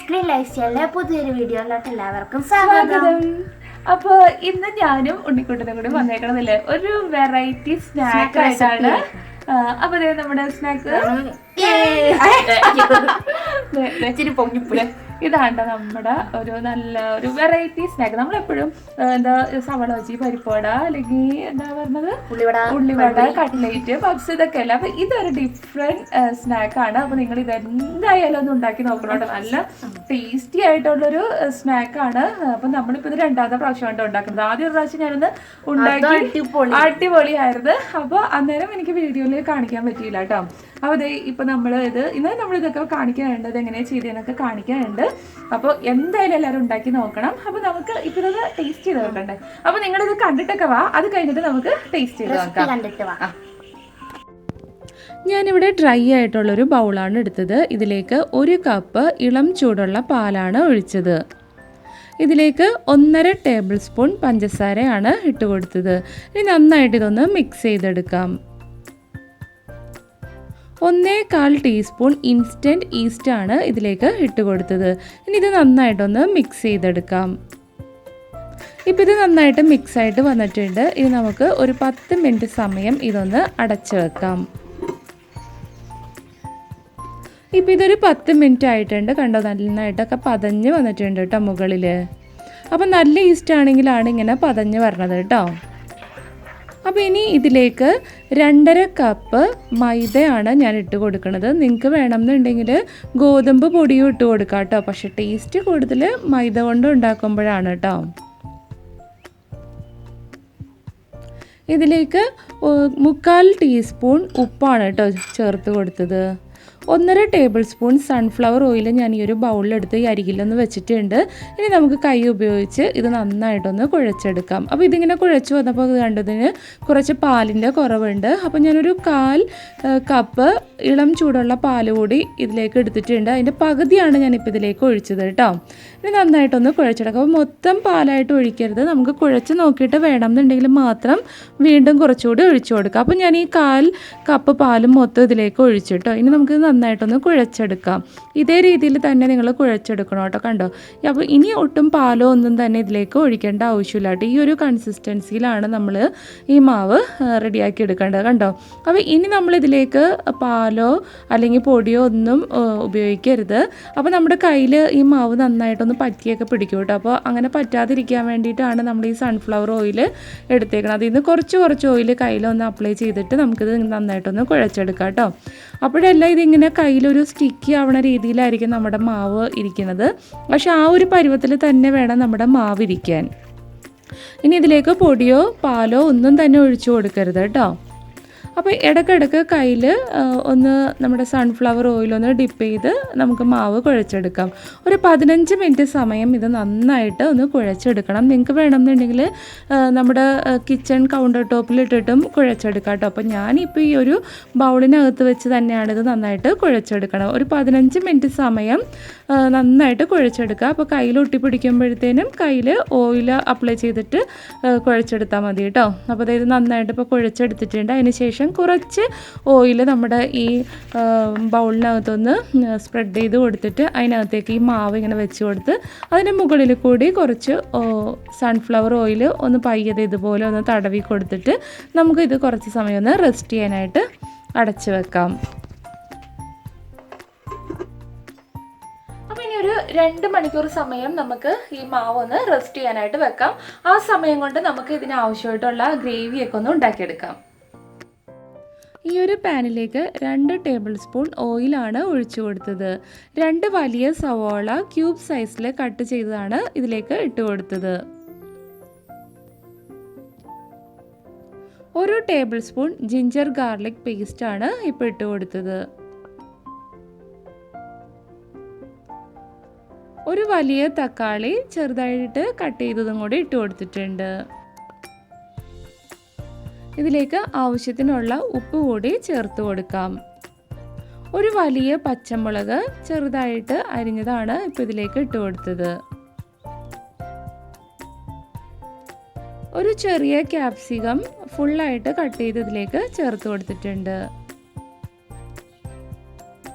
Ice cream life സ്റ്റൈലിലെ പുതിയൊരു വീഡിയോയിലോട്ട് എല്ലാവർക്കും സ്വാഗതം. അപ്പോൾ ഇന്ന് ഞാനും ഉണ്ണിക്കുട്ടനും കൂടി വന്നേക്കണമെന്നില്ലേ ഒരു വെറൈറ്റി സ്നാക്ക് ആയിട്ടാണ്. അപ്പൊ നമ്മുടെ സ്നാക്ക് ഇതാണ്ട നമ്മുടെ ഒരു നല്ല ഒരു വെറൈറ്റി സ്നാക്ക്. നമ്മളെപ്പോഴും എന്താ സവള വെച്ച് പരിപ്പുവട അല്ലെങ്കിൽ എന്താ പറഞ്ഞത് ഉള്ളിവട കട്ട്ലേറ്റ് പപ്സ് ഇതൊക്കെ അല്ല. അപ്പൊ ഇതൊരു ഡിഫറെന്റ് സ്നാക്കാണ്. അപ്പൊ നിങ്ങൾ ഇതെന്തായാലും ഒന്ന് ഉണ്ടാക്കി നോക്കണം. നല്ല ടേസ്റ്റി ആയിട്ടുള്ളൊരു സ്നാക്കാണ്. അപ്പൊ നമ്മളിപ്പോ ഇത് രണ്ടാമത്തെ പ്രാവശ്യമാണ് ഉണ്ടാക്കുന്നത്. ആദ്യ ഒരു പ്രാവശ്യം ഞാനൊന്ന് ഉണ്ടാക്കി അടിപൊളിയായിരുന്നു. അപ്പൊ അന്നേരം എനിക്ക് വീഡിയോയിൽ കാണിക്കാൻ പറ്റിയില്ല കേട്ടോ. അപ്പോൾ ഇതേ ഇപ്പൊ നമ്മളിതൊക്കെ കാണിക്കാനുണ്ട്, ഇത് എങ്ങനെയാ ചെയ്തതെന്നൊക്കെ കാണിക്കാനുണ്ട്. അപ്പോൾ എന്തായാലും എല്ലാവരും ഉണ്ടാക്കി നോക്കണം. അപ്പോൾ നമുക്ക് ഇപ്പൊ ഇത് ടേസ്റ്റ് ചെയ്ത് നോക്കണ്ടേ. അപ്പോൾ നിങ്ങളിത് കണ്ടിട്ടൊക്കെ വാ, അത് കഴിഞ്ഞിട്ട് നമുക്ക് ടേസ്റ്റ് ചെയ്ത് നോക്കാം. ഞാനിവിടെ ഡ്രൈ ആയിട്ടുള്ളൊരു ബൗളാണ് എടുത്തത്. ഇതിലേക്ക് 1 കപ്പ് ഇളം ചൂടുള്ള പാലാണ് ഒഴിച്ചത്. ഇതിലേക്ക് 1.5 ടേബിൾ സ്പൂൺ പഞ്ചസാരയാണ് ഇട്ട് കൊടുത്തത്. ഇനി നന്നായിട്ട് ഇതൊന്ന് മിക്സ് ചെയ്തെടുക്കാം. 1/4 ടീസ്പൂൺ ഇൻസ്റ്റൻറ്റ് ഈസ്റ്റാണ് ഇതിലേക്ക് ഇട്ട് കൊടുത്തത്. ഇനി ഇത് നന്നായിട്ടൊന്ന് മിക്സ് ചെയ്തെടുക്കാം. ഇപ്പോൾ ഇത് നന്നായിട്ട് മിക്സായിട്ട് വന്നിട്ടുണ്ട്. ഇത് നമുക്ക് ഒരു 10 മിനിറ്റ് സമയം ഇതൊന്ന് അടച്ചു വെക്കാം. ഇപ്പോൾ ഇതൊരു 10 മിനിറ്റ് ആയിട്ടുണ്ട്. കണ്ടോ, നന്നായിട്ടൊക്കെ പതഞ്ഞ് വന്നിട്ടുണ്ട് കേട്ടോ മുകളിൽ. അപ്പം നല്ല ഈസ്റ്റ് ആണെങ്കിലാണ് ഇങ്ങനെ പതഞ്ഞ് വരണത് കേട്ടോ. അപ്പോൾ ഇനി ഇതിലേക്ക് 2.5 കപ്പ് മൈദയാണ് ഞാൻ ഇട്ട് കൊടുക്കുന്നത്. നിങ്ങൾക്ക് വേണമെന്നുണ്ടെങ്കിൽ ഗോതമ്പ് പൊടിയും ഇട്ട് കൊടുക്കാം കേട്ടോ. പക്ഷെ ടേസ്റ്റ് കൂടുതൽ മൈദ കൊണ്ട് ഉണ്ടാക്കുമ്പോഴാണ് കേട്ടോ. ഇതിലേക്ക് 3/4 ടീസ്പൂൺ ഉപ്പാണ് കേട്ടോ ചേർത്ത് കൊടുത്തത്. 1.5 ടേബിൾ സ്പൂൺ സൺഫ്ലവർ ഓയിൽ ഞാൻ ഈ ഒരു ബൗളിലെടുത്ത് ഈ അരികിലൊന്ന് വെച്ചിട്ടുണ്ട്. ഇനി നമുക്ക് കൈ ഉപയോഗിച്ച് ഇത് നന്നായിട്ടൊന്ന് കുഴച്ചെടുക്കാം. അപ്പോൾ ഇതിങ്ങനെ കുഴച്ച് വന്നപ്പോൾ ഇത് കണ്ടതിന് കുറച്ച് പാലിൻ്റെ കുറവുണ്ട്. അപ്പോൾ ഞാനൊരു 1/4 കപ്പ് ഇളം ചൂടുള്ള പാൽ കൂടി ഇതിലേക്ക് എടുത്തിട്ടുണ്ട്. അതിൻ്റെ പകുതിയാണ് ഞാനിപ്പോൾ ഇതിലേക്ക് ഒഴിച്ചത് കേട്ടോ. ഇനി നന്നായിട്ടൊന്ന് കുഴച്ചെടുക്കാം. അപ്പോൾ മൊത്തം പാലായിട്ട് ഒഴിക്കരുത്, നമുക്ക് കുഴച്ച് നോക്കിയിട്ട് വേണമെന്നുണ്ടെങ്കിൽ മാത്രം വീണ്ടും കുറച്ചുകൂടി ഒഴിച്ചു കൊടുക്കാം. അപ്പോൾ ഞാൻ ഈ 1/4 കപ്പ് പാലും മൊത്തം ഇതിലേക്ക് ഒഴിച്ചിട്ടോ. ഇനി നമുക്ക് നന്നായിട്ടൊന്ന് കുഴച്ചെടുക്കാം. ഇതേ രീതിയിൽ തന്നെ നിങ്ങൾ കുഴച്ചെടുക്കണം കേട്ടോ. കണ്ടോ, അപ്പോൾ ഇനി ഒട്ടും പാലോ ഒന്നും തന്നെ ഇതിലേക്ക് ഒഴിക്കേണ്ട ആവശ്യമില്ല കേട്ടോ. ഈ ഒരു കൺസിസ്റ്റൻസിയിലാണ് നമ്മൾ ഈ മാവ് റെഡിയാക്കി എടുക്കേണ്ടത്. കണ്ടോ, അപ്പോൾ ഇനി നമ്മളിതിലേക്ക് പാലോ അല്ലെങ്കിൽ പൊടിയോ ഒന്നും ഉപയോഗിക്കരുത്. അപ്പോൾ നമ്മുടെ കയ്യിൽ ഈ മാവ് നന്നായിട്ടൊന്ന് പറ്റിയൊക്കെ പിടിക്കും കേട്ടോ. അപ്പോൾ അങ്ങനെ പറ്റാതിരിക്കാൻ വേണ്ടിയിട്ടാണ് നമ്മൾ ഈ സൺഫ്ലവർ ഓയിൽ എടുത്തേക്കണം. അതിൽ നിന്ന് കുറച്ച് ഓയിൽ കയ്യിലൊന്ന് അപ്ലൈ ചെയ്തിട്ട് നമുക്കിത് നന്നായിട്ടൊന്ന് കുഴച്ചെടുക്കാം കേട്ടോ. അപ്പോഴെല്ലാം ഇതിങ്ങനെ കയ്യിലൊരു സ്റ്റിക്കി ആവണ രീതിയിലായിരിക്കും നമ്മുടെ മാവ് ഇരിക്കുന്നത്. പക്ഷെ ആ ഒരു പരുവത്തിൽ തന്നെ വേണം നമ്മുടെ മാവ് ഇരിക്കാൻ. ഇനി ഇതിലേക്ക് പൊടിയോ പാലോ ഒന്നും തന്നെ ഒഴിച്ചു കൊടുക്കരുത് കേട്ടോ. അപ്പോൾ ഇടയ്ക്കിടയ്ക്ക് കയ്യിൽ ഒന്ന് നമ്മുടെ സൺഫ്ലവർ ഓയിലൊന്ന് ഡിപ്പ് ചെയ്ത് നമുക്ക് മാവ് കുഴച്ചെടുക്കാം. ഒരു 15 മിനിറ്റ് സമയം ഇത് നന്നായിട്ട് ഒന്ന് കുഴച്ചെടുക്കണം. നിങ്ങൾക്ക് വേണമെന്നുണ്ടെങ്കിൽ നമ്മുടെ കിച്ചൺ കൗണ്ടർ ടോപ്പിലിട്ടിട്ടും കുഴച്ചെടുക്കാം കേട്ടോ. അപ്പോൾ ഞാനിപ്പോൾ ഈ ഒരു ബൗളിനകത്ത് വെച്ച് തന്നെയാണ് ഇത് നന്നായിട്ട് കുഴച്ചെടുക്കണം. ഒരു 15 മിനിറ്റ് സമയം നന്നായിട്ട് കുഴച്ചെടുക്കുക. അപ്പോൾ കയ്യിൽ ഒട്ടിപ്പിടിക്കുമ്പോഴത്തേനും കയ്യിൽ ഓയിൽ അപ്ലൈ ചെയ്തിട്ട് കുഴച്ചെടുത്താൽ മതി കേട്ടോ. അപ്പോൾ അതായത് നന്നായിട്ട് ഇപ്പോൾ കുഴച്ചെടുത്തിട്ടുണ്ട്. അതിന് ശേഷം കുറച്ച് ഓയിൽ നമ്മുടെ ഈ ബൗളിനകത്തൊന്ന് സ്പ്രെഡ് ചെയ്ത് കൊടുത്തിട്ട് അതിനകത്തേക്ക് ഈ മാവ് ഇങ്ങനെ വെച്ച് കൊടുത്ത് അതിൻ്റെ മുകളിൽ കൂടി കുറച്ച് സൺഫ്ലവർ ഓയിൽ ഒന്ന് പയ്യത് ഇതുപോലെ ഒന്ന് തടവി കൊടുത്തിട്ട് നമുക്കിത് കുറച്ച് സമയം ഒന്ന് റെസ്റ്റ് ചെയ്യാനായിട്ട് അടച്ചു വെക്കാം. അപ്പോൾ ഇനി ഒരു 2 മണിക്കൂർ സമയം നമുക്ക് ഈ മാവ് ഒന്ന് റെസ്റ്റ് ചെയ്യാനായിട്ട് വെക്കാം. ആ സമയം കൊണ്ട് നമുക്ക് ഇതിനാവശ്യമായിട്ടുള്ള ഗ്രേവിയൊക്കെ ഒന്ന് ഉണ്ടാക്കിയെടുക്കാം. ഈ ഒരു പാനിലേക്ക് 2 ടേബിൾ സ്പൂൺ ഓയിലാണ് ഒഴിച്ചു കൊടുത്തത്. 2 വലിയ സവോള ക്യൂബ് സൈസിൽ കട്ട് ചെയ്തതാണ് ഇതിലേക്ക് ഇട്ട് കൊടുത്തത്. 1 ടേബിൾ സ്പൂൺ ജിഞ്ചർ ഗാർലിക് പേസ്റ്റാണ് ഇപ്പോൾ ഇട്ട് കൊടുത്തത്. 1 വലിയ തക്കാളി ചെറുതായിട്ട് കട്ട് ചെയ്തതും കൂടി ഇട്ട് കൊടുത്തിട്ടുണ്ട്. ഇതിലേക്ക് ആവശ്യത്തിനുള്ള ഉപ്പ് കൂടി ചേർത്ത് കൊടുക്കാം. 1 വലിയ പച്ചമുളക് ചെറുതായിട്ട് അരിഞ്ഞതാണ് ഇപ്പോൾ ഇതിലേക്ക് ഇട്ട് കൊടുത്തത്. 1 ചെറിയ ക്യാപ്സിക്കം ഫുള്ളായിട്ട് കട്ട് ചെയ്ത് ഇതിലേക്ക് ചേർത്ത് കൊടുത്തിട്ടുണ്ട്.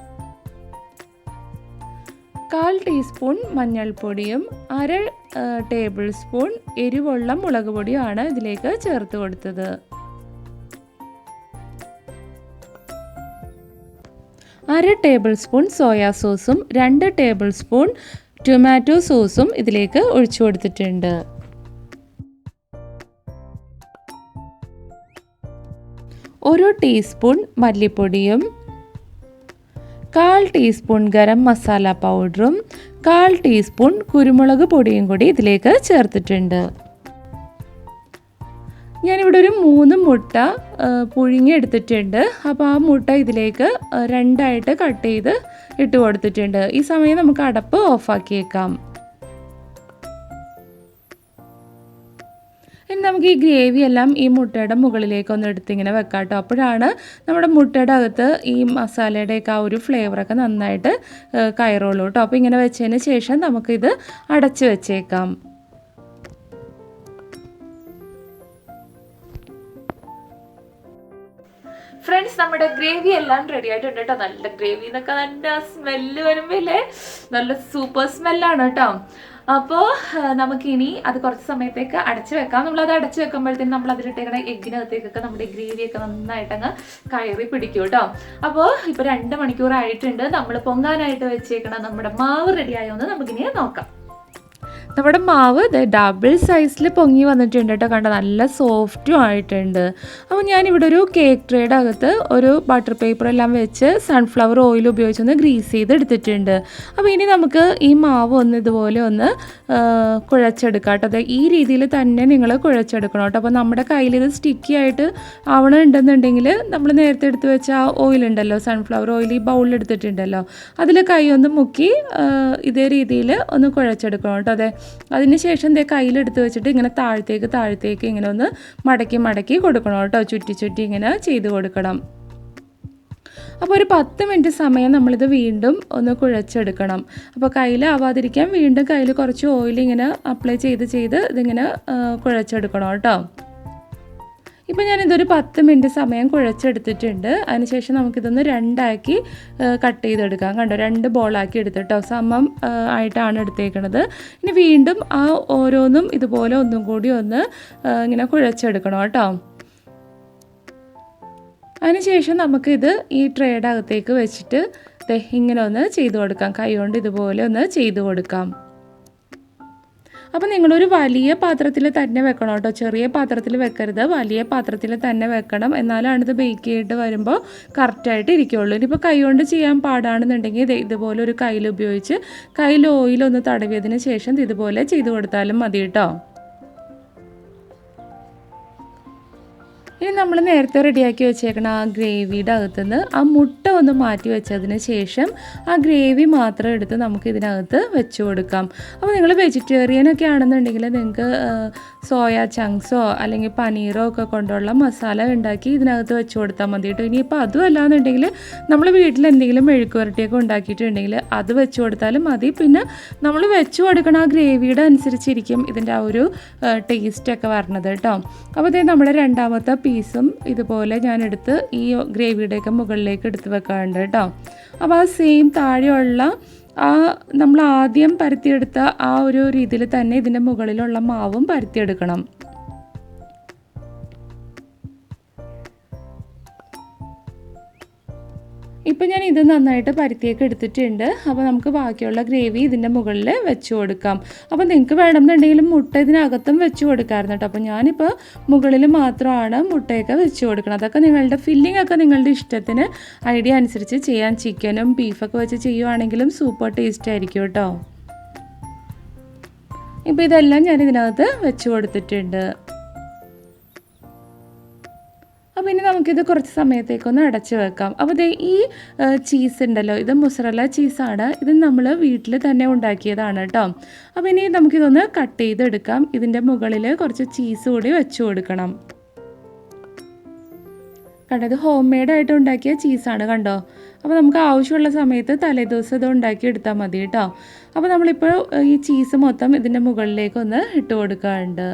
1/4 ടീസ്പൂൺ മഞ്ഞൾപ്പൊടിയും 1/2 ടേബിൾ സ്പൂൺ എരിവുള്ള മുളക് പൊടിയുമാണ് ഇതിലേക്ക് ചേർത്ത് കൊടുത്തത്. 1/2 ടേബിൾ സ്പൂൺ സോയാ സോസും 2 ടേബിൾ സ്പൂൺ ടൊമാറ്റോ സോസും ഇതിലേക്ക് ഒഴിച്ചു കൊടുത്തിട്ടുണ്ട്. 1 ടീസ്പൂൺ മല്ലിപ്പൊടിയും 1/4 ടീസ്പൂൺ ഗരം മസാല പൗഡറും 1/4 ടീസ്പൂൺ കുരുമുളക് പൊടിയും കൂടി ഇതിലേക്ക് ചേർത്തിട്ടുണ്ട്. ഞാനിവിടെ ഒരു 3 മുട്ട പുഴുങ്ങി എടുത്തിട്ടുണ്ട്. അപ്പോൾ ആ മുട്ട ഇതിലേക്ക് 2ആയിട്ട് കട്ട് ചെയ്ത് ഇട്ട് കൊടുത്തിട്ടുണ്ട്. ഈ സമയം നമുക്ക് അടപ്പ് ഓഫാക്കിയേക്കാം. ഇനി നമുക്ക് ഈ ഗ്രേവി എല്ലാം ഈ മുട്ടയുടെ മുകളിലേക്ക് ഒന്ന് എടുത്തിങ്ങനെ വെക്കാം കേട്ടോ. അപ്പോഴാണ് നമ്മുടെ മുട്ടയുടെ അകത്ത് ഈ മസാലയുടെയൊക്കെ ആ ഒരു ഫ്ലേവറൊക്കെ നന്നായിട്ട് കയറുള്ളൂ കേട്ടോ. അപ്പോൾ ഇങ്ങനെ വെച്ചതിന് ശേഷം നമുക്കിത് അടച്ച് വെച്ചേക്കാം. ഫ്രണ്ട്സ്, നമ്മുടെ ഗ്രേവി എല്ലാം റെഡി ആയിട്ടുണ്ട് കേട്ടോ. നല്ല ഗ്രേവി എന്നൊക്കെ നല്ല സ്മെല്ല് വരുമ്പോഴേ നല്ല സൂപ്പർ സ്മെല്ലാണ് കേട്ടോ. അപ്പോൾ നമുക്കിനി അത് കുറച്ച് സമയത്തേക്ക് അടച്ചു വെക്കാം. നമ്മളത് അടച്ചു വെക്കുമ്പോഴത്തേക്കും നമ്മൾ അതിലിട്ടേക്കണ എഗ്ഗിനകത്തേക്കൊക്കെ നമ്മുടെ ഗ്രേവിയൊക്കെ നന്നായിട്ടങ്ങ് കയറി പിടിക്കും കേട്ടോ. അപ്പോൾ ഇപ്പോൾ 2 മണിക്കൂറായിട്ടുണ്ട്. നമ്മൾ പൊങ്ങാനായിട്ട് വെച്ചേക്കണം നമ്മുടെ മാവ് റെഡിയായോ എന്ന് നമുക്കിനി നോക്കാം. നമ്മുടെ മാവ് ഡബിൾ സൈസിൽ പൊങ്ങി വന്നിട്ടുണ്ട് കേട്ടോ. കണ്ടോ, നല്ല സോഫ്റ്റും ആയിട്ടുണ്ട്. അപ്പോൾ ഞാനിവിടെ ഒരു കേക്ക് ട്രേയുടെ അകത്ത് ഒരു ബട്ടർ പേപ്പർ എല്ലാം വെച്ച് സൺഫ്ലവർ ഓയിൽ ഉപയോഗിച്ചൊന്ന് ഗ്രീസ് ചെയ്ത് എടുത്തിട്ടുണ്ട്. അപ്പോൾ ഇനി നമുക്ക് ഈ മാവ് ഒന്ന് ഇതുപോലെ ഒന്ന് കുഴച്ചെടുക്കാം കേട്ടോ. അതെ, ഈ രീതിയിൽ തന്നെ നിങ്ങൾ കുഴച്ചെടുക്കണം കേട്ടോ. അപ്പോൾ നമ്മുടെ കയ്യിൽ ഇത് സ്റ്റിക്കി ആയിട്ട് ആവണമുണ്ടെന്നുണ്ടെങ്കിൽ നമ്മൾ നേരത്തെ എടുത്ത് വെച്ച ആ ഓയിലുണ്ടല്ലോ, സൺഫ്ലവർ ഓയിൽ ഈ ബൗളിൽ എടുത്തിട്ടുണ്ടല്ലോ, അതിൽ കൈ ഒന്ന് മുക്കി ഇതേ രീതിയിൽ ഒന്ന് കുഴച്ചെടുക്കണം കേട്ടോ. അതെ, അതിനുശേഷം കയ്യിലെടുത്ത് വെച്ചിട്ട് ഇങ്ങനെ താഴത്തേക്ക് ഇങ്ങനെ ഒന്ന് മടക്കി കൊടുക്കണം കേട്ടോ. ചുറ്റി ഇങ്ങനെ ചെയ്ത് കൊടുക്കണം. അപ്പോൾ ഒരു 10 മിനിറ്റ് സമയം നമ്മളിത് വീണ്ടും ഒന്ന് കുഴച്ചെടുക്കണം. അപ്പോൾ കയ്യിലാവാതിരിക്കാൻ വീണ്ടും കയ്യിൽ കുറച്ച് ഓയിൽ ഇങ്ങനെ അപ്ലൈ ചെയ്ത് ഇതിങ്ങനെ കുഴച്ചെടുക്കണം കേട്ടോ. ഇപ്പോൾ ഞാനിതൊരു 10 മിനിറ്റ് സമയം കുഴച്ചെടുത്തിട്ടുണ്ട്. അതിനുശേഷം നമുക്കിതൊന്ന് 2ആക്കി കട്ട് ചെയ്തെടുക്കാം. കണ്ടോ, 2 ബോളാക്കി എടുത്തിട്ടോ. സമം ആയിട്ടാണ് എടുത്തേക്കണത്. ഇനി വീണ്ടും ആ ഓരോന്നും ഇതുപോലെ ഒന്നും കൂടി ഒന്ന് ഇങ്ങനെ കുഴച്ചെടുക്കണം കേട്ടോ. അതിനുശേഷം നമുക്കിത് ഈ ട്രേയുടെ അകത്തേക്ക് വെച്ചിട്ട് ഇങ്ങനെ ഒന്ന് ചെയ്ത് കൊടുക്കാം. കൈ കൊണ്ട് ഇതുപോലെ ഒന്ന് ചെയ്ത് കൊടുക്കാം. അപ്പോൾ നിങ്ങളൊരു വലിയ പാത്രത്തിൽ തന്നെ വെക്കണം കേട്ടോ. ചെറിയ പാത്രത്തിൽ വെക്കരുത്, വലിയ പാത്രത്തിൽ തന്നെ വെക്കണം. എന്നാലാണ് ഇത് ബേക്ക് ചെയ്തിട്ട് വരുമ്പോൾ കറക്റ്റായിട്ട് ഇരിക്കുകയുള്ളൂ. ഇനിയിപ്പോൾ കൈ കൊണ്ട് ചെയ്യാൻ പാടാണെന്നുണ്ടെങ്കിൽ ഇതുപോലെ ഒരു കയ്യിൽ ഉപയോഗിച്ച് കയ്യിൽ ഓയിലൊന്ന് തടവിയതിന് ശേഷം ഇതുപോലെ ചെയ്ത് കൊടുത്താലും മതി കേട്ടോ. ഇനി നമ്മൾ നേരത്തെ റെഡിയാക്കി വെച്ചേക്കണം ആ ഗ്രേവിയുടെ അകത്തുനിന്ന് ആ മുട്ട ഒന്ന് മാറ്റി വെച്ചതിന് ശേഷം ആ ഗ്രേവി മാത്രം എടുത്ത് നമുക്ക് ഇതിനകത്ത് വെച്ച് കൊടുക്കാം. അപ്പോൾ നിങ്ങൾ വെജിറ്റേറിയനൊക്കെ ആണെന്നുണ്ടെങ്കിൽ നിങ്ങൾക്ക് സോയ ചങ്ക്സോ അല്ലെങ്കിൽ പനീറോ ഒക്കെ കൊണ്ടുള്ള മസാല ഉണ്ടാക്കി ഇതിനകത്ത് വെച്ച് കൊടുത്താൽ മതി കേട്ടോ. ഇനിയിപ്പോൾ അതും അല്ലാന്നുണ്ടെങ്കിൽ നമ്മൾ വീട്ടിൽ എന്തെങ്കിലും മെഴുക്കുവരട്ടിയൊക്കെ ഉണ്ടാക്കിയിട്ടുണ്ടെങ്കിൽ അത് വെച്ച് കൊടുത്താലും മതി. പിന്നെ നമ്മൾ വെച്ച് കൊടുക്കണം ആ ഗ്രേവിയുടെ അനുസരിച്ചിരിക്കും ഇതിൻ്റെ ആ ഒരു ടേസ്റ്റൊക്കെ വരണത് കേട്ടോ. അപ്പോൾ ഇത് നമ്മുടെ രണ്ടാമത്തെ പീസും ഇതുപോലെ ഞാനെടുത്ത് ഈ ഗ്രേവിയുടെയൊക്കെ മുകളിലേക്ക് എടുത്ത് വെക്കാറുണ്ട് കേട്ടോ. അപ്പോൾ ആ സെയിം താഴെയുള്ള ആ നമ്മൾ ആദ്യം പരത്തിയെടുത്ത ആ ഒരു രീതിയിൽ തന്നെ ഇതിൻ്റെ മുകളിലുള്ള മാവും പരത്തിയെടുക്കണം. ഇപ്പം ഞാൻ ഇത് നന്നായിട്ട് പരത്തിയൊക്കെ എടുത്തിട്ടുണ്ട്. അപ്പോൾ നമുക്ക് ബാക്കിയുള്ള ഗ്രേവി ഇതിൻ്റെ മുകളിൽ വെച്ച് കൊടുക്കാം. അപ്പോൾ നിങ്ങൾക്ക് വേണമെന്നുണ്ടെങ്കിലും മുട്ട ഇതിനകത്തും വെച്ച് കൊടുക്കാമായിരുന്നു കേട്ടോ. അപ്പോൾ ഞാനിപ്പോൾ മുകളിൽ മാത്രമാണ് മുട്ടയൊക്കെ വെച്ച് കൊടുക്കണം. അതൊക്കെ നിങ്ങളുടെ ഫില്ലിംഗ് ഒക്കെ നിങ്ങളുടെ ഇഷ്ടത്തിന് ഐഡിയ അനുസരിച്ച് ചെയ്യാൻ. ചിക്കനും ബീഫൊക്കെ വെച്ച് ചെയ്യുവാണെങ്കിലും സൂപ്പർ ടേസ്റ്റ് ആയിരിക്കും കേട്ടോ. ഇപ്പോൾ ഇതെല്ലാം ഞാൻ ഇതിനകത്ത് വെച്ച് കൊടുത്തിട്ടുണ്ട്. അപ്പോൾ ഇനി നമുക്കിത് കുറച്ച് സമയത്തേക്കൊന്ന് അടച്ച് വെക്കാം. അപ്പോൾ ഈ ചീസ് ഉണ്ടല്ലോ, ഇത് മൊസറല്ല ചീസാണ്. ഇത് നമ്മൾ വീട്ടിൽ തന്നെ ഉണ്ടാക്കിയതാണ് കേട്ടോ. അപ്പോൾ ഇനി നമുക്കിതൊന്ന് കട്ട് ചെയ്തെടുക്കാം. ഇതിൻ്റെ മുകളിൽ കുറച്ച് ചീസ് കൂടി വെച്ച് കൊടുക്കണം. കണ്ടോ, ഇത് ഹോം മെയ്ഡായിട്ട് ഉണ്ടാക്കിയ ചീസാണ് കണ്ടോ. അപ്പോൾ നമുക്ക് ആവശ്യമുള്ള സമയത്ത് തലേദിവസം ഇത് ഉണ്ടാക്കി എടുത്താൽ മതി കേട്ടോ. അപ്പോൾ നമ്മളിപ്പോൾ ഈ ചീസ് മൊത്തം ഇതിൻ്റെ മുകളിലേക്കൊന്ന് ഇട്ട് കൊടുക്കാറുണ്ട്.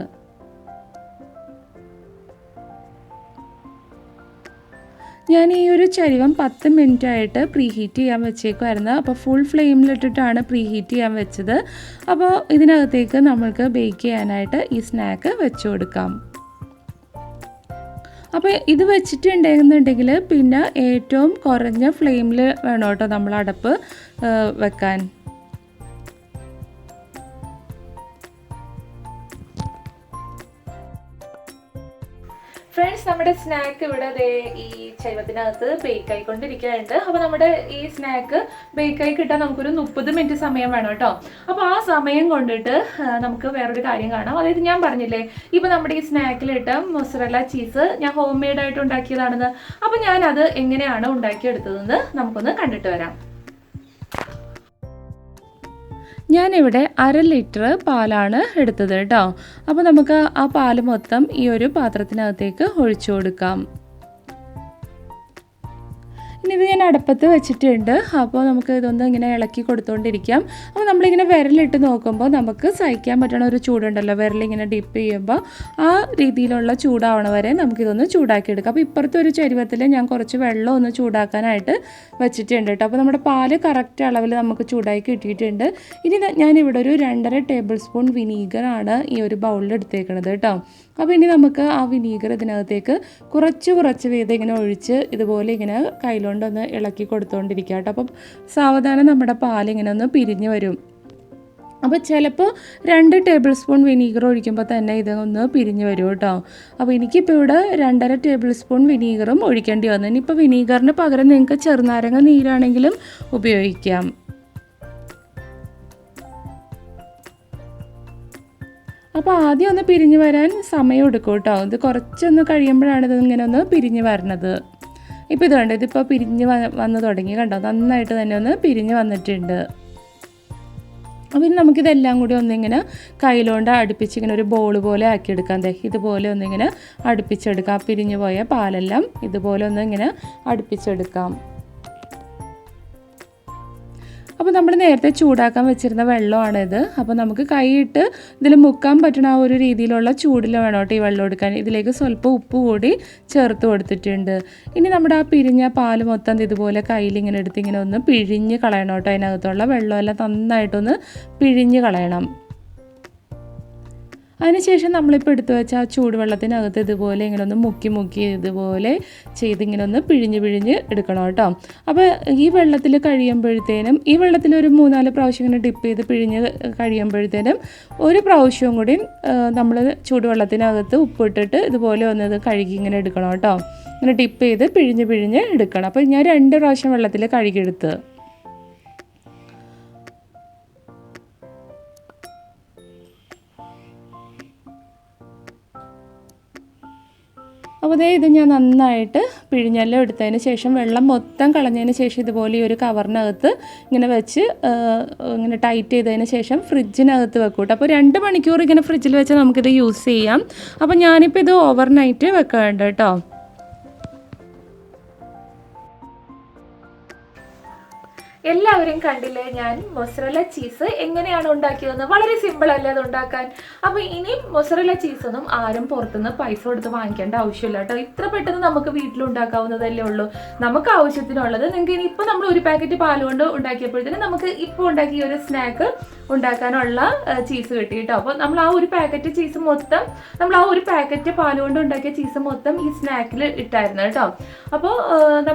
ഞാൻ ഈ ഒരു ചരുവം 10 മിനിറ്റ് ആയിട്ട് പ്രീ ഹീറ്റ് ചെയ്യാൻ വെച്ചേക്കുമായിരുന്നു. അപ്പോൾ ഫുൾ ഫ്ലെയിമിലിട്ടിട്ടാണ് പ്രീ ഹീറ്റ് ചെയ്യാൻ വെച്ചത്. അപ്പോൾ ഇതിനകത്തേക്ക് നമ്മൾക്ക് ബേക്ക് ചെയ്യാനായിട്ട് ഈ സ്നാക്ക് വെച്ച് കൊടുക്കാം. അപ്പോൾ ഇത് വെച്ചിട്ടുണ്ടെന്നുണ്ടെങ്കിൽ പിന്നെ ഏറ്റവും കുറഞ്ഞ ഫ്ലെയിമിൽ വേണം കേട്ടോ നമ്മൾ അടപ്പ് വെക്കാൻ. ഫ്രണ്ട്സ്, നമ്മുടെ സ്നാക്ക് ഇവിടെ ഈ ചൈവത്തിനകത്ത് ബേക്ക് ആയിക്കൊണ്ടിരിക്കുകയുണ്ട്. അപ്പോൾ നമ്മുടെ ഈ സ്നാക്ക് ബേക്കായി കിട്ടാൻ നമുക്കൊരു 30 മിനിറ്റ് സമയം വേണം കേട്ടോ. അപ്പോൾ ആ സമയം കൊണ്ടിട്ട് നമുക്ക് വേറൊരു കാര്യം കാണാം. അതായത് ഞാൻ പറഞ്ഞില്ലേ ഇപ്പോൾ നമ്മുടെ ഈ സ്നാക്കിലിട്ട മൊസറല്ല ചീസ് ഞാൻ ഹോം മെയ്ഡായിട്ട് ഉണ്ടാക്കിയതാണെന്ന്. അപ്പോൾ ഞാനത് എങ്ങനെയാണ് ഉണ്ടാക്കിയെടുത്തതെന്ന് നമുക്കൊന്ന് കണ്ടിട്ട് വരാം. ഞാനിവിടെ 1/2 ലിറ്റർ പാലാണ് എടുത്തത് കേട്ടോ. അപ്പോൾ നമുക്ക് ആ പാല് മൊത്തം ഈ ഒരു പാത്രത്തിനകത്തേക്ക് ഒഴിച്ചു കൊടുക്കാം. ഇനി ഇത് ഞാൻ അടുപ്പത്ത് വെച്ചിട്ടുണ്ട്. അപ്പോൾ നമുക്ക് ഇതൊന്ന് ഇങ്ങനെ ഇളക്കി കൊടുത്തുകൊണ്ടിരിക്കാം. അപ്പോൾ നമ്മളിങ്ങനെ വിരലിട്ട് നോക്കുമ്പോൾ നമുക്ക് സഹിക്കാൻ പറ്റുന്ന ഒരു ചൂടുണ്ടല്ലോ, വിരലിങ്ങനെ ഡിപ്പ് ചെയ്യുമ്പോൾ ആ രീതിയിലുള്ള ചൂടാവണ വരെ നമുക്കിതൊന്ന് ചൂടാക്കി എടുക്കാം. അപ്പോൾ ഇപ്പുറത്തെ ഒരു ചരുവത്തിൽ ഞാൻ കുറച്ച് വെള്ളം ഒന്ന് ചൂടാക്കാനായിട്ട് വെച്ചിട്ടുണ്ട് കേട്ടോ. അപ്പോൾ നമ്മുടെ പാല് കറക്റ്റ് അളവിൽ നമുക്ക് ചൂടാക്കി കിട്ടിയിട്ടുണ്ട്. ഇനി ഞാനിവിടെ ഒരു 2.5 ടേബിൾ സ്പൂൺ വിനീഗറാണ് ഈ ഒരു ബൗളിൽ എടുത്തേക്കണത് കേട്ടോ. അപ്പോൾ ഇനി നമുക്ക് ആ വിനീഗർ ഇതിനകത്തേക്ക് കുറച്ച് വീതം ഇങ്ങനെ ഒഴിച്ച് ഇതുപോലെ ഇങ്ങനെ കയ്യിലോണ്ടൊന്ന് ഇളക്കി കൊടുത്തുകൊണ്ടിരിക്കുക കേട്ടോ. അപ്പം സാവധാനം നമ്മുടെ പാലിങ്ങനെ ഒന്ന് പിരിഞ്ഞ് വരും. അപ്പോൾ ചിലപ്പോൾ 2 ടേബിൾ സ്പൂൺ വിനീഗർ ഒഴിക്കുമ്പോൾ തന്നെ ഇതൊന്ന് പിരിഞ്ഞ് വരും കേട്ടോ. അപ്പോൾ എനിക്കിപ്പോൾ ഇവിടെ 2.5 ടേബിൾ സ്പൂൺ വിനീഗറും ഒഴിക്കേണ്ടി വന്നു. ഇനിയിപ്പോൾ വിനീഗറിന് പകരം നിങ്ങൾക്ക് ചെറുനാരങ്ങ നീരാണെങ്കിലും ഉപയോഗിക്കാം. അപ്പോൾ ആദ്യം ഒന്ന് പിരിഞ്ഞ് വരാൻ സമയം എടുക്കും കേട്ടോ. ഇത് കുറച്ചൊന്ന് കഴിയുമ്പോഴാണ് ഇത് ഇങ്ങനെ ഒന്ന് പിരിഞ്ഞ് വരണത്. ഇപ്പോൾ ഇത് കണ്ടോ, ഇതിപ്പോൾ പിരിഞ്ഞ് വന്ന് തുടങ്ങി കണ്ടോ, നന്നായിട്ട് തന്നെ ഒന്ന് പിരിഞ്ഞ് വന്നിട്ടുണ്ട്. അപ്പോൾ ഇനി നമുക്കിതെല്ലാം കൂടി ഒന്നിങ്ങനെ കയ്യിലോണ്ട് അടുപ്പിച്ചിങ്ങനെ ഒരു ബോൾ പോലെ ആക്കിയെടുക്കാം. ഇതുപോലെ ഒന്നിങ്ങനെ അടുപ്പിച്ചെടുക്കാം. പിരിഞ്ഞു പോയ പാലെല്ലാം ഇതുപോലെ ഒന്നിങ്ങനെ അടുപ്പിച്ചെടുക്കാം. അപ്പോൾ നമ്മൾ നേരത്തെ ചൂടാക്കാൻ വെച്ചിരുന്ന വെള്ളമാണിത്. അപ്പോൾ നമുക്ക് കൈയിട്ട് ഇതിൽ മുക്കാൻ പറ്റുന്ന ആ ഒരു രീതിയിലുള്ള ചൂടിൽ വേണം കേട്ടോ ഈ വെള്ളം എടുക്കാൻ. ഇതിലേക്ക് സ്വല്പം ഉപ്പ് കൂടി ചേർത്ത് കൊടുത്തിട്ടുണ്ട്. ഇനി നമ്മുടെ ആ പിരിഞ്ഞ പാല് മൊത്തം ഇതുപോലെ കയ്യിൽ ഇങ്ങനെ എടുത്ത് ഇങ്ങനെ ഒന്ന് പിഴിഞ്ഞ് കളയണം കേട്ടോ. അതിനകത്തുള്ള വെള്ളമെല്ലാം നന്നായിട്ടൊന്ന് പിഴിഞ്ഞ് കളയണം. അതിനുശേഷം നമ്മളിപ്പോൾ എടുത്തു വെച്ച ആ ചൂടുവെള്ളത്തിനകത്ത് ഇതുപോലെ ഇങ്ങനെ ഒന്ന് മുക്കി ഇതുപോലെ ചെയ്തിങ്ങനെ ഒന്ന് പിഴിഞ്ഞ് എടുക്കണം കേട്ടോ. അപ്പോൾ ഈ വെള്ളത്തിൽ കഴിയുമ്പോഴത്തേനും ഈ വെള്ളത്തിൽ ഒരു 3-4 പ്രാവശ്യം ഇങ്ങനെ ഡിപ്പ് ചെയ്ത് പിഴിഞ്ഞ് കഴിയുമ്പോഴത്തേനും ഒരു പ്രാവശ്യവും കൂടി നമ്മൾ ചൂടുവെള്ളത്തിനകത്ത് ഉപ്പിട്ടിട്ട് ഇതുപോലെ ഒന്ന് ഇത് കഴുകി ഇങ്ങനെ എടുക്കണം കേട്ടോ. ഇങ്ങനെ ഡിപ്പ് ചെയ്ത് പിഴിഞ്ഞ് എടുക്കണം. അപ്പോൾ ഞാൻ 2 പ്രാവശ്യം വെള്ളത്തിൽ കഴുകിയെടുത്ത്. അപ്പോൾ ഇത് ഞാൻ നന്നായിട്ട് പിഴിഞ്ഞെല്ലാം എടുത്തതിന് ശേഷം വെള്ളം മൊത്തം കളഞ്ഞതിന് ശേഷം ഇതുപോലെ ഈ ഒരു കവറിനകത്ത് ഇങ്ങനെ വെച്ച് ഇങ്ങനെ ടൈറ്റ് ചെയ്തതിന് ശേഷം ഫ്രിഡ്ജിനകത്ത് വെക്കും കേട്ടോ. അപ്പോൾ 2 മണിക്കൂർ ഇങ്ങനെ ഫ്രിഡ്ജിൽ വെച്ച് നമുക്കിത് യൂസ് ചെയ്യാം. അപ്പോൾ ഞാനിപ്പോൾ ഇത് ഓവർനൈറ്റ് വെക്കുന്നുണ്ട് കേട്ടോ. എല്ലാവരും കണ്ടില്ലേ ഞാൻ മൊസറല്ല ചീസ് എങ്ങനെയാണ് ഉണ്ടാക്കിയതെന്ന്. വളരെ സിമ്പിൾ അല്ലേ അത് ഉണ്ടാക്കാൻ. അപ്പോൾ ഇനി മൊസറല്ല ചീസൊന്നും ആരും പുറത്തുനിന്ന് പൈസ കൊടുത്ത് വാങ്ങിക്കേണ്ട ആവശ്യമില്ല കേട്ടോ. ഇത്ര പെട്ടെന്ന് നമുക്ക് വീട്ടിലുണ്ടാക്കാവുന്നതല്ലേ ഉള്ളൂ. നമുക്ക് ആവശ്യത്തിനുള്ളത് നിങ്ങൾക്ക് ഇനി ഇപ്പോൾ നമ്മൾ ഒരു പാക്കറ്റ് പാലുകൊണ്ട് ഉണ്ടാക്കിയപ്പോഴത്തേനും നമുക്ക് ഇപ്പോൾ ഉണ്ടാക്കിയ ഒരു സ്നാക്ക് ഉണ്ടാക്കാനുള്ള ചീസ് കിട്ടി കേട്ടോ. അപ്പോൾ നമ്മൾ ആ ഒരു പാക്കറ്റ് ചീസ് മൊത്തം നമ്മൾ ആ ഒരു പാക്കറ്റ് പാലുകൊണ്ട് ഉണ്ടാക്കിയ ചീസ് മൊത്തം ഈ സ്നാക്കിൽ ഇട്ടായിരുന്നു കേട്ടോ. അപ്പോൾ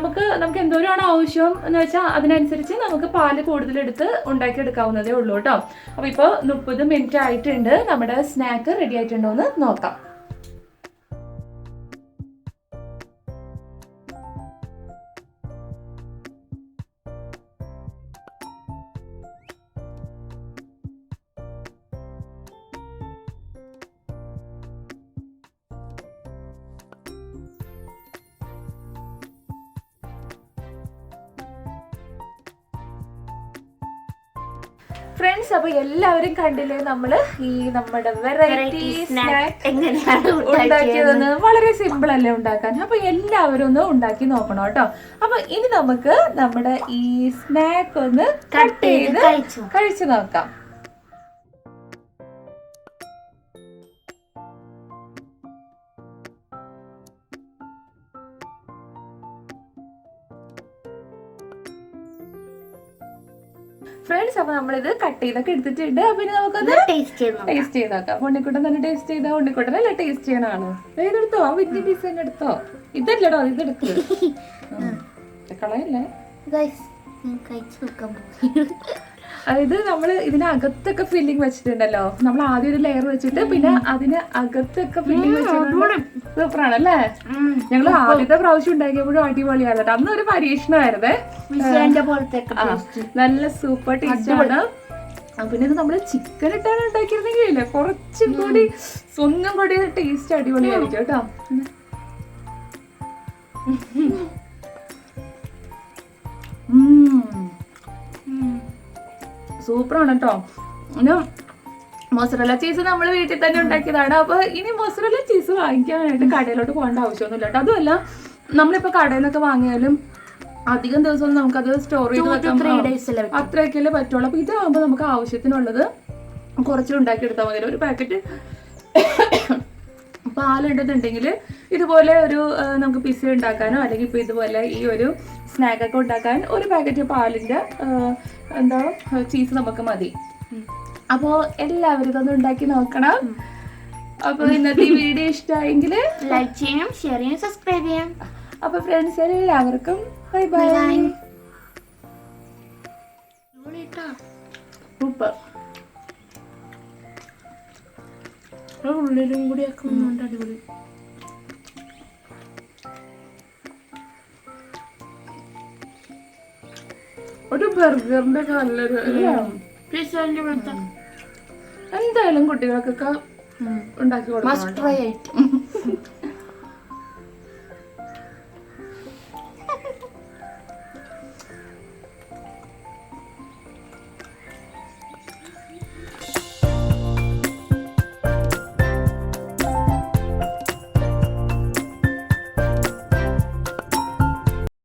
നമുക്ക് എന്തോരമാണ് ആവശ്യം എന്ന് വെച്ചാൽ അതിനനുസരിച്ച് നമുക്ക് പാല് കൂടുതലെടുത്ത് ഉണ്ടാക്കിയെടുക്കാവുന്നതേ ഉള്ളൂ കേട്ടോ. അപ്പോൾ ഇപ്പോൾ 30 മിനിറ്റ് ആയിട്ടുണ്ട്. നമ്മുടെ സ്നാക്ക് റെഡി ആയിട്ടുണ്ടോ എന്ന് നോക്കാം. ഫ്രണ്ട്സ്, അപ്പോൾ എല്ലാവരും കണ്ടില്ലേ നമ്മൾ ഈ നമ്മുടെ വെറൈറ്റി സ്നാക്ക് എങ്ങനെയാണ് ഉണ്ടാക്കിയതെന്ന്. വളരെ സിമ്പിൾ അല്ലേ ഉണ്ടാക്കാൻ. അപ്പോൾ എല്ലാവരും ഒന്ന് ഉണ്ടാക്കി നോക്കണം കേട്ടോ. അപ്പോൾ ഇനി നമുക്ക് നമ്മുടെ ഈ സ്നാക്ക് ഒന്ന് കട്ട് ചെയ്ത് കഴിച്ചു നോക്കാം. ഫ്രണ്ട്സ്, അപ്പൊ നമ്മളിത് കട്ട് ചെയ്തൊക്കെ എടുത്തിട്ടുണ്ട്. അപ്പൊ ഇനി നമുക്കത് ടേസ്റ്റ് ചെയ്ത് നോക്കാം. ഉണ്ണിക്കുട്ടൻ തന്നെ ടേസ്റ്റ് ചെയ്താ ഉണ്ണിക്കുട്ടനല്ലേ ടേസ്റ്റ് ചെയ്യണാണ്. ഇതെടുത്തോ, ആ വലിയ പീസ് തന്നെ എടുത്തോ. ഇതല്ലടോ, ഇതെടുത്ത് കളയല്ലേ. അതായത് നമ്മള് ഇതിനകത്തൊക്കെ ഫില്ലിങ് വെച്ചിട്ടുണ്ടല്ലോ. നമ്മൾ ആദ്യം ഒരു ലെയർ വെച്ചിട്ട് പിന്നെ അതിന് അകത്തൊക്കെ ഫില്ലിങ് വെച്ചിട്ടുണ്ട്. സൂപ്പറാണ് അല്ലേ? ഞങ്ങള് ആദ്യത്തെ പ്രാവശ്യം ഉണ്ടാക്കിയപ്പോഴും അടിപൊളിയാണ്. അന്ന് ഒരു പരീക്ഷണമായിരുന്നേ. നല്ല സൂപ്പർ ടേസ്റ്റ് ആണ്. പിന്നെ ഇത് നമ്മള് ചിക്കൻ ഇട്ടാണ് ഉണ്ടാക്കിയിരുന്നെങ്കിൽ കുറച്ചും കൂടി ഒന്നും കൂടി ടേസ്റ്റ് അടിപൊളിയായിരിക്കും കേട്ടോ. സൂപ്പറാണ് കേട്ടോ. പിന്നെ മൊസറല്ല ചീസ് നമ്മൾ വീട്ടിൽ തന്നെ ഉണ്ടാക്കിയതാണ്. അപ്പൊ ഇനി മൊസറല്ല ചീസ് വാങ്ങിക്കാനായിട്ട് കടയിലോട്ട് പോകേണ്ട ആവശ്യമൊന്നുമില്ല കേട്ടോ. അതുമല്ല, നമ്മളിപ്പോ കടയിൽ നിന്നൊക്കെ വാങ്ങിയാലും അധികം ദിവസം നമുക്കത് സ്റ്റോർ ചെയ്ത് വെക്കാൻ അത്രയൊക്കെയല്ലേ പറ്റുള്ളൂ. അപ്പൊ ഇതാകുമ്പോൾ നമുക്ക് ആവശ്യത്തിനുള്ളത് കുറച്ച് ഉണ്ടാക്കിയെടുത്താൽ മതി. ഒരു പാക്കറ്റ് പാലുണ്ടെന്നുണ്ടെങ്കിൽ ഇതുപോലെ ഒരു നമുക്ക് പിസ്സ ഉണ്ടാക്കാനോ അല്ലെങ്കിൽ ഇപ്പൊ ഇതുപോലെ ഈ ഒരു സ്നാക്കൊക്കെ ഉണ്ടാക്കാൻ ഒരു പാക്കറ്റ് പാലിന്റെ ചീസ് നമുക്ക് മതി. അപ്പോ എല്ലാവരും ഇതൊന്നും ഉണ്ടാക്കി നോക്കണം. അപ്പൊ ഇന്നത്തെ ഈ വീഡിയോ ഇഷ്ടമായെങ്കിൽ ലൈക്ക് ചെയ്യണം, ഷെയർ ചെയ്യണം, സബ്സ്ക്രൈബ് ചെയ്യണം. അപ്പൊ ഫ്രണ്ട്സ് എല്ലാവർക്കും ബൈ ബൈ. സൂപ്പർ. ഉള്ളിലും കൂടി ആക്കുന്നുണ്ട്. അടിപൊളി. ഒരു ബർഗറിന്റെ ഒക്കെ നല്ലൊരു എന്തായാലും കുട്ടികൾക്കൊക്കെ ഉണ്ടാക്കി കൊടുക്കണം.